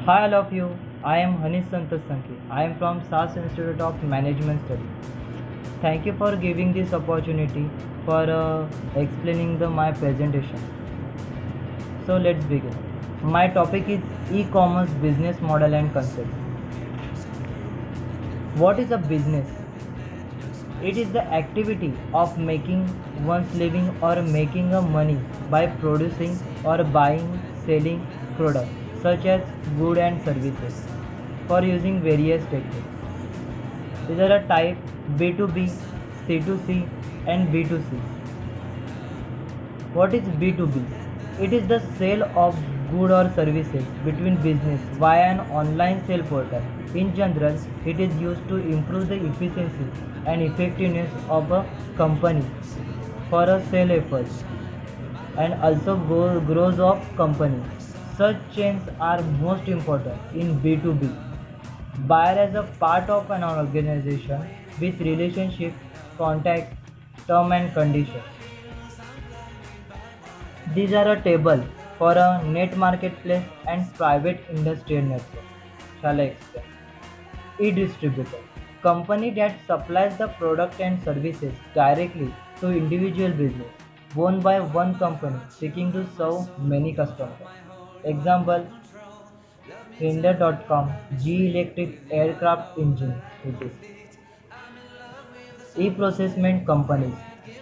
Hi all of you, I am Hanish Santosh Sankhi. I am from SAS Institute of Management Studies. Thank you for giving this opportunity for explaining my presentation. So let's begin. My topic is e-commerce business model and concept. What is a business? It is the activity of making one's living or making a money by producing or buying, selling products such as goods and services for using various techniques. These are a type B2B, C2C and B2C. What is B2B? It is the sale of goods or services between business via an online sale portal. In general, it is used to improve the efficiency and effectiveness of a company for a sale effort and also growth of company. Such chains are most important in B2B. Buyer as a part of an organization with relationship, contact, term and conditions. These are a table for a net marketplace and private industrial network. Shall I explain? E-distributor. Company that supplies the product and services directly to individual business owned by one company seeking to serve many customers. Example Render.com, G Electric Aircraft Engine, it is. E-procurement companies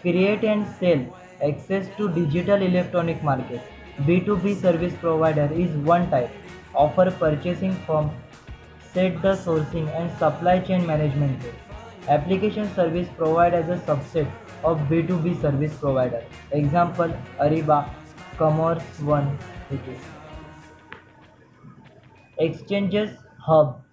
create and sell access to digital electronic market. B2B service provider is one type. Offer purchasing firm set the sourcing and supply chain management role. Application service provider as a subset of B2B service provider. Example Ariba, Commerce One, it is. Exchanges Hub,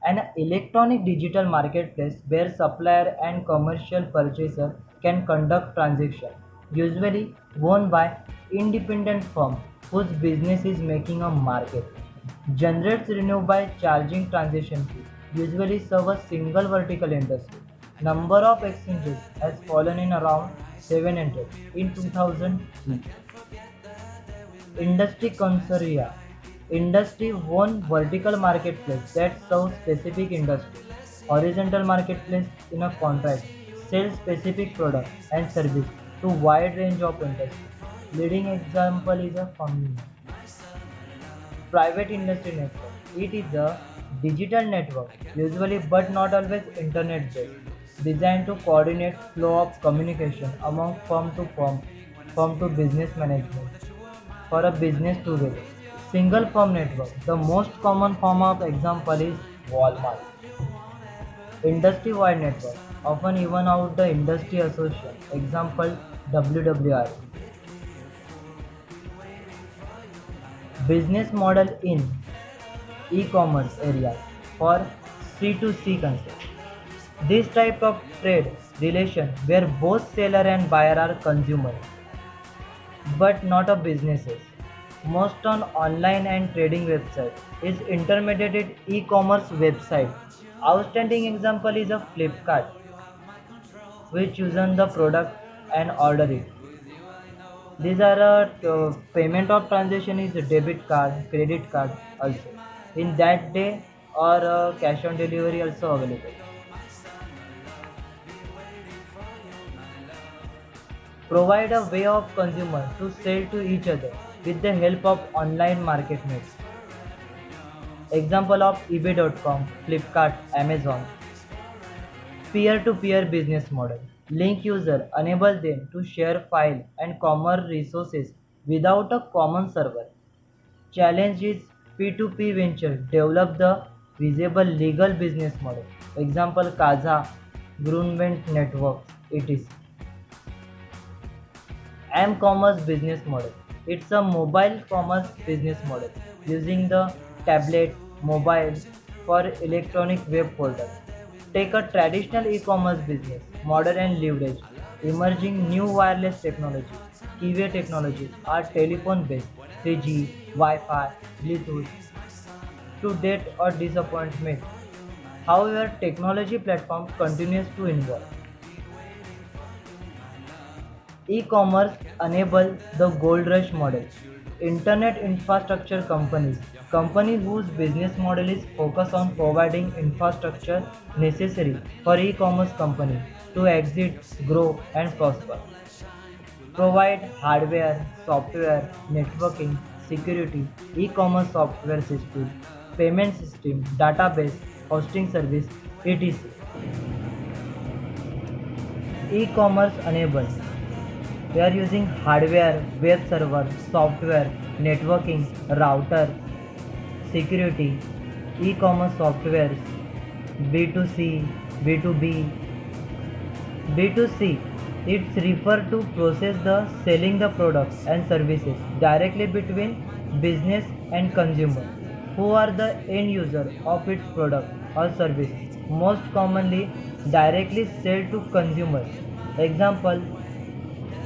an electronic digital marketplace where supplier and commercial purchaser can conduct transactions, usually owned by independent firm whose business is making a market. Generates revenue by charging transaction fee, usually serve a single vertical industry. Number of exchanges has fallen in around 700 in 2003. Industry consortia. Industry one vertical marketplace that serves specific industry. Horizontal marketplace in a contract sells specific product and service to wide range of industry. Leading example is a Fumni. Private industry network. It is a digital network, usually but not always internet based, designed to coordinate flow of communication among firm to business management for a business to business. Single firm network. The most common form of example is Walmart. Industry-wide network. Often even out the industry association. Example WWR. Business model in e-commerce area for C2C concept. This type of trade relation where both seller and buyer are consumers but not a businesses. Most on online and trading website is intermediated e-commerce website. Outstanding example is a Flipkart, which uses the product and order it. These are payment of transaction is a debit card, credit card also. In that day or cash on delivery also available. Provide a way of consumer to sell to each other with the help of online marketplace. Example of eBay.com, Flipkart, Amazon. Peer-to-peer business model. Link user enable them to share file and common resources without a common server. Challenge is P2P venture develop the visible legal business model. Example Kaza, Grunwald Networks. It is M-commerce business model. It's a mobile commerce business model using the tablet, mobile for electronic web portal. Take a traditional e-commerce business model and leverage emerging new wireless technology. Keyway technologies are telephone based 3G, Wi-Fi, Bluetooth to date or disappointment. However, technology platform continues to evolve. E-commerce enable the gold rush model. Internet infrastructure companies. Companies whose business model is focused on providing infrastructure necessary for e-commerce companies to exit, grow and prosper. Provide hardware, software, networking, security, e-commerce software system, payment system, database, hosting service, etc. E-commerce enabled. We are using hardware, web server, software, networking, router, security, e-commerce softwares, B2C, B2B. B2C, it's refer to process the selling the products and services directly between business and consumer, who are the end user of its product or service. Most commonly directly sell to consumers. Example,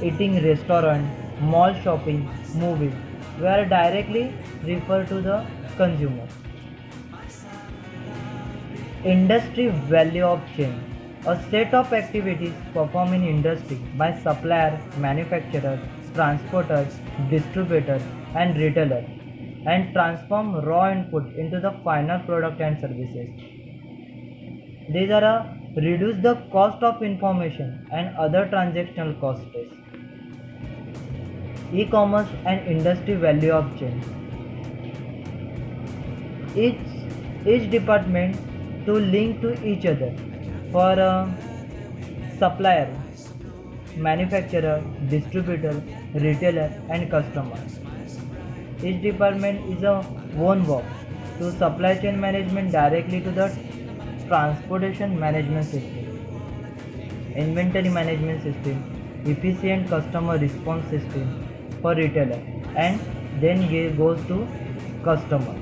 eating restaurant, mall shopping, movies, where directly refer to the consumer. Industry value of chain. A set of activities performed in industry by supplier, manufacturer, transporter, distributor and retailer and transform raw input into the final product and services. These are reduce the cost of information and other transactional costs. E-commerce and industry value of chain. Each, each department to link to each other for a supplier, manufacturer, distributor, retailer and customer. Each department is a one work to supply chain management directly to the transportation management system, inventory management system, efficient customer response system for retailer and then goes to customer.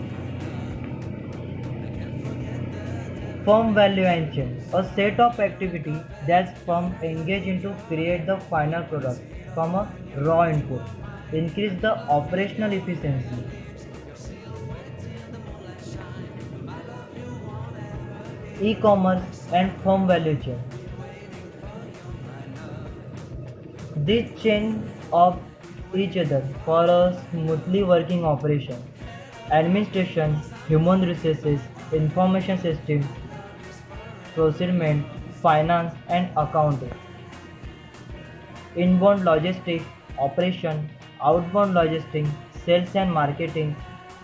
Firm value and chain. A set of activity that firm engage in to create the final product from a raw input. Increase the operational efficiency. E-commerce and firm value chain. This chain of each other for a smoothly working operation. Administration, human resources, information system, procurement, finance and accounting. Inbound logistics, operation, outbound logistics, sales and marketing,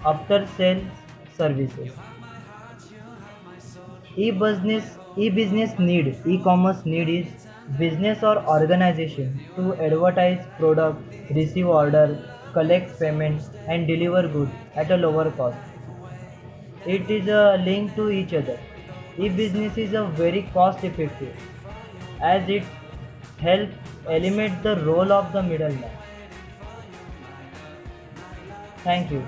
after sales services. E-business need, e-commerce need is business or organization to advertise product, receive order, collect payment and deliver goods at a lower cost. It is a link to each other. E-business is a very cost effective as it helps eliminate the role of the middleman. Thank you.